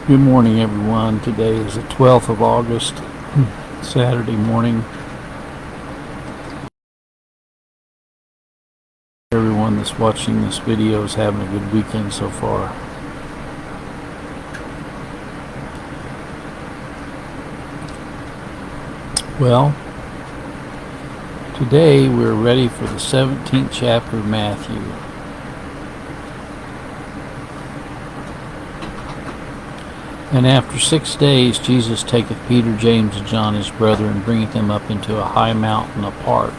Good morning, everyone. Today is the 12th of August, Saturday morning. Everyone that's watching this video is having a good weekend so far. Well, today we're ready for the 17th chapter of Matthew. And after 6 days Jesus taketh Peter, James, and John his brother, and bringeth them up into a high mountain apart,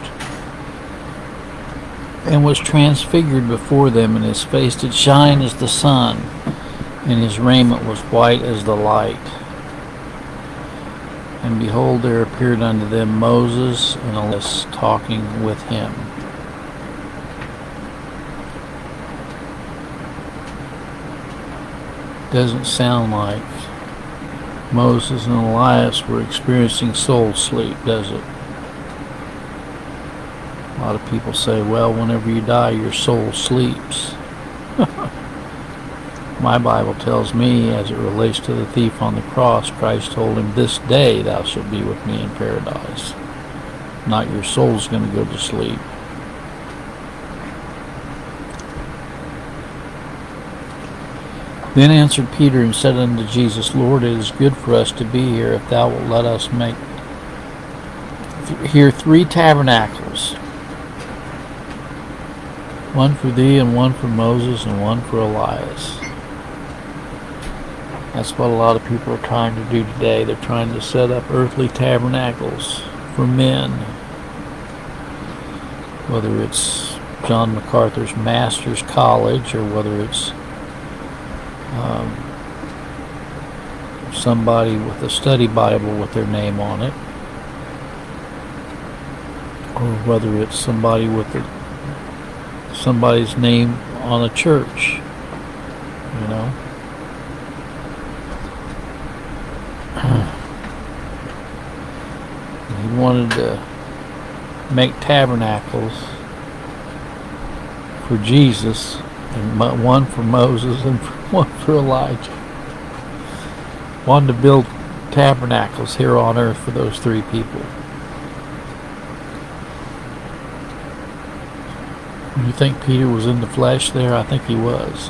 and was transfigured before them, and his face did shine as the sun, and his raiment was white as the light. And behold, there appeared unto them Moses and Elias talking with him. Doesn't sound like Moses and Elias were experiencing soul sleep, does it? A lot of people say, well, whenever you die, your soul sleeps. My Bible tells me, as it relates to the thief on the cross, Christ told him, this day thou shalt be with me in paradise. Not your soul's going to go to sleep. Then answered Peter and said unto Jesus, Lord, it is good for us to be here, if thou wilt let us make here 3 tabernacles, one for thee, and one for Moses, and one for Elias. That's what a lot of people are trying to do today. They're trying to set up earthly tabernacles for men. Whether it's John MacArthur's Master's College, or whether it's somebody with a study Bible with their name on it, or whether it's somebody with somebody's name on a church, you know. He wanted to make tabernacles for Jesus, and one for Moses and one for Elijah. Wanted to build tabernacles here on earth for those 3 people. You think Peter was in the flesh there? I think he was.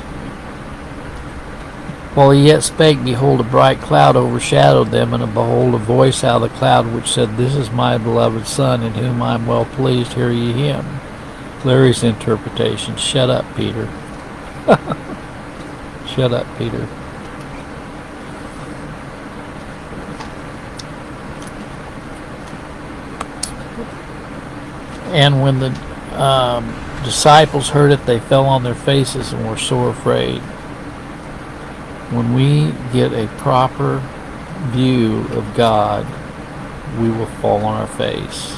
While he yet spake, behold, a bright cloud overshadowed them, and behold, a voice out of the cloud which said, This is my beloved Son, in whom I am well pleased, hear ye him. Larry's interpretation, shut up, Peter. Shut up, Peter. And when the disciples heard it, they fell on their faces and were sore afraid. When we get a proper view of God, we will fall on our face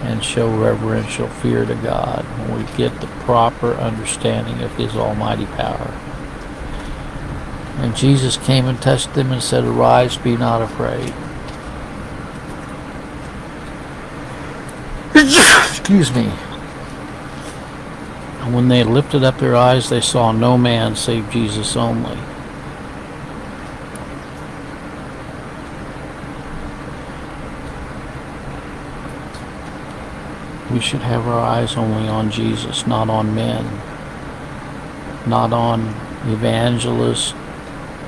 and show reverential fear to God when we get the proper understanding of His almighty power. And Jesus came and touched them and said, Arise, be not afraid. Excuse me. And when they lifted up their eyes, they saw no man save Jesus only. We should have our eyes only on Jesus, not on men, not on evangelists,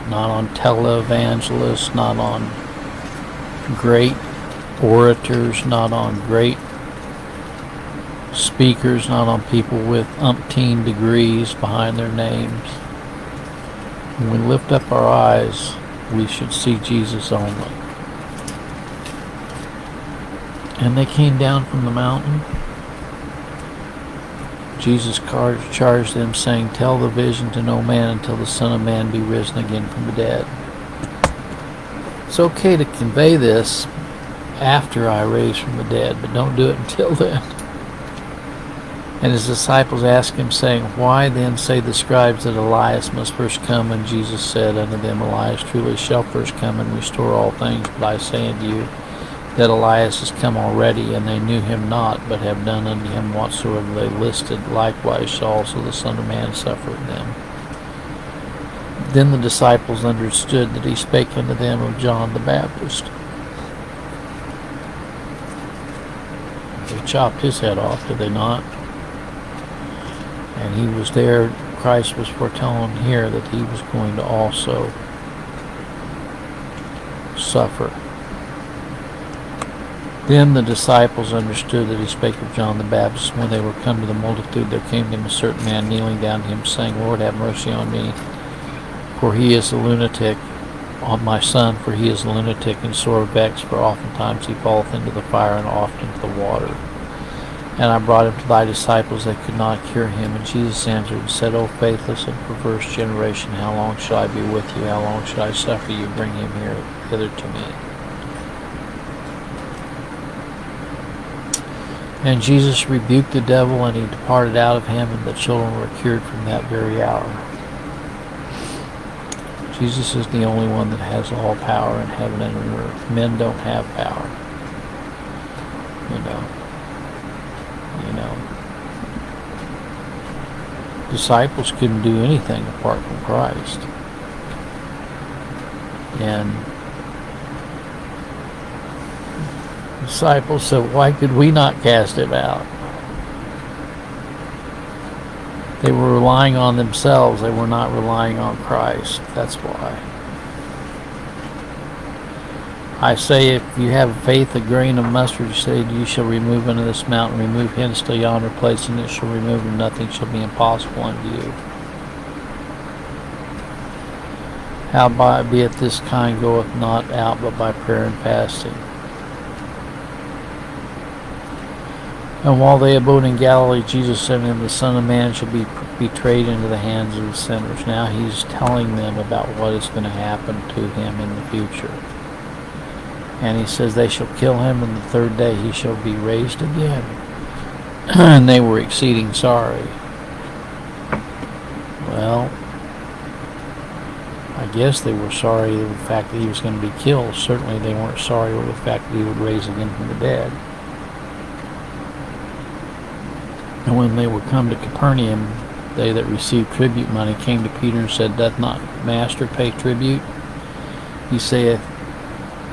not on televangelists, not on great orators, not on great speakers, not on people with umpteen degrees behind their names. When we lift up our eyes, we should see Jesus only. And they came down from the mountain. Jesus charged them, saying, Tell the vision to no man until the Son of Man be risen again from the dead. It's okay to convey this after I raise from the dead, but don't do it until then. And his disciples asked him, saying, Why then say the scribes that Elias must first come? And Jesus said unto them, Elias truly shall first come and restore all things. But I say unto you, that Elias is come already, and they knew him not, but have done unto him whatsoever they listed. Likewise shall also the Son of Man suffer them. Then the disciples understood that he spake unto them of John the Baptist. They chopped his head off, did they not? And he was there. Christ was foretelling here that he was going to also suffer. Then the disciples understood that he spake of John the Baptist. When they were come to the multitude, there came to him a certain man kneeling down to him, saying, Lord, have mercy on me, for he is a lunatic, on my son, for he is a lunatic and sore vexed, for oftentimes he falleth into the fire and oft into the water. And I brought him to thy disciples, they could not cure him. And Jesus answered and said, O faithless and perverse generation, how long shall I be with you? How long shall I suffer you? Bring him hither to me. And Jesus rebuked the devil, and he departed out of him, and the children were cured from that very hour. Jesus is the only one that has all power in heaven and on earth. Men don't have power. You know. Disciples couldn't do anything apart from Christ. And disciples said, why could we not cast him out? They were relying on themselves. They were not relying on Christ. That's why. I say, if you have faith, a grain of mustard, you say, you shall remove unto this mountain, remove hence to yonder place, and it shall remove, and nothing shall be impossible unto you. Howbeit this kind goeth not out but by prayer and fasting. And while they abode in Galilee, Jesus said to them, the Son of Man shall be betrayed into the hands of the sinners. Now he's telling them about what is going to happen to him in the future. And he says, they shall kill him, and the third day he shall be raised again. And they were exceeding sorry. Well, I guess they were sorry with the fact that he was going to be killed. Certainly they weren't sorry with the fact that he would rise again from the dead. And when they were come to Capernaum, they that received tribute money came to Peter and said, doth not master pay tribute? He saith,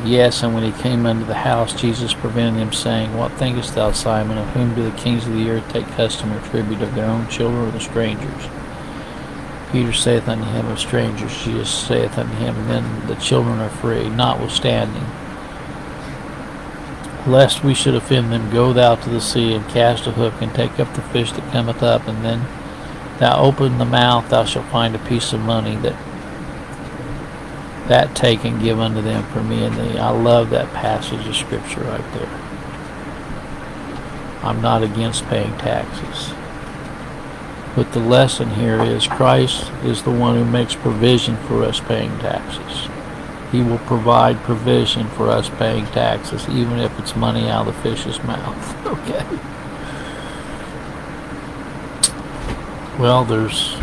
yes. And when he came unto the house, Jesus prevented him, saying, what thinkest thou, Simon? Of whom do the kings of the earth take custom or tribute, of their own children or the strangers? Peter saith unto him, of strangers. Jesus saith unto him, then the children are free. Notwithstanding, lest we should offend them, go thou to the sea, and cast a hook, and take up the fish that cometh up, and then thou open the mouth, thou shalt find a piece of money, that take and give unto them for me and thee. I love that passage of scripture right there. I'm not against paying taxes. But the lesson here is Christ is the one who makes provision for us paying taxes. He will provide provision for us paying taxes, even if it's money out of the fish's mouth. Okay. Well, there's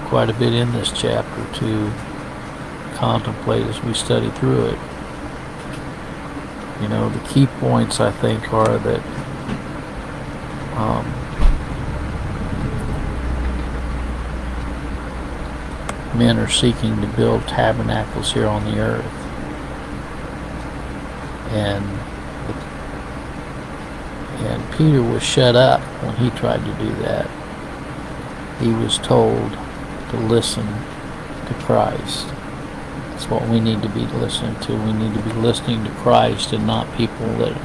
quite a bit in this chapter to contemplate as we study through it. You know, the key points, I think, are that men are seeking to build tabernacles here on the earth. And Peter was shut up when he tried to do that. He was told to listen to Christ. That's what we need to be listening to. We need to be listening to Christ and not people that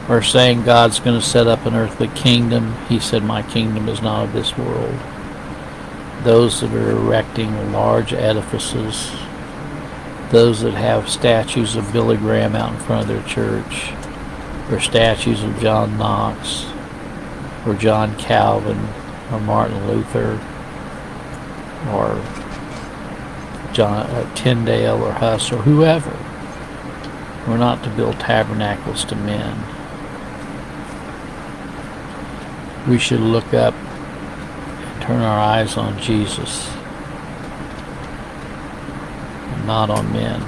are saying God's going to set up an earthly kingdom. He said, my kingdom is not of this world. Those that are erecting large edifices, those that have statues of Billy Graham out in front of their church, or statues of John Knox, or John Calvin, or Martin Luther, or Tyndale, or Huss, or whoever. We're not to build tabernacles to men. We should look up and turn our eyes on Jesus, and not on men.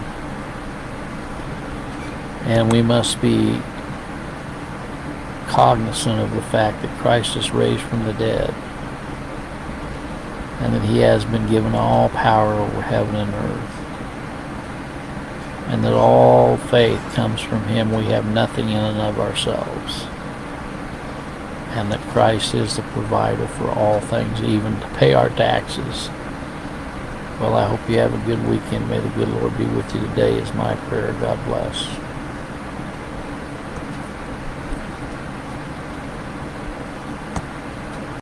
And we must be cognizant of the fact that Christ is raised from the dead. and that he has been given all power over heaven and earth, and that all faith comes from him. We have nothing in and of ourselves, and that Christ is the provider for all things, even to pay our taxes. Well, I hope you have a good weekend. May the good Lord be with you today is my prayer. God bless.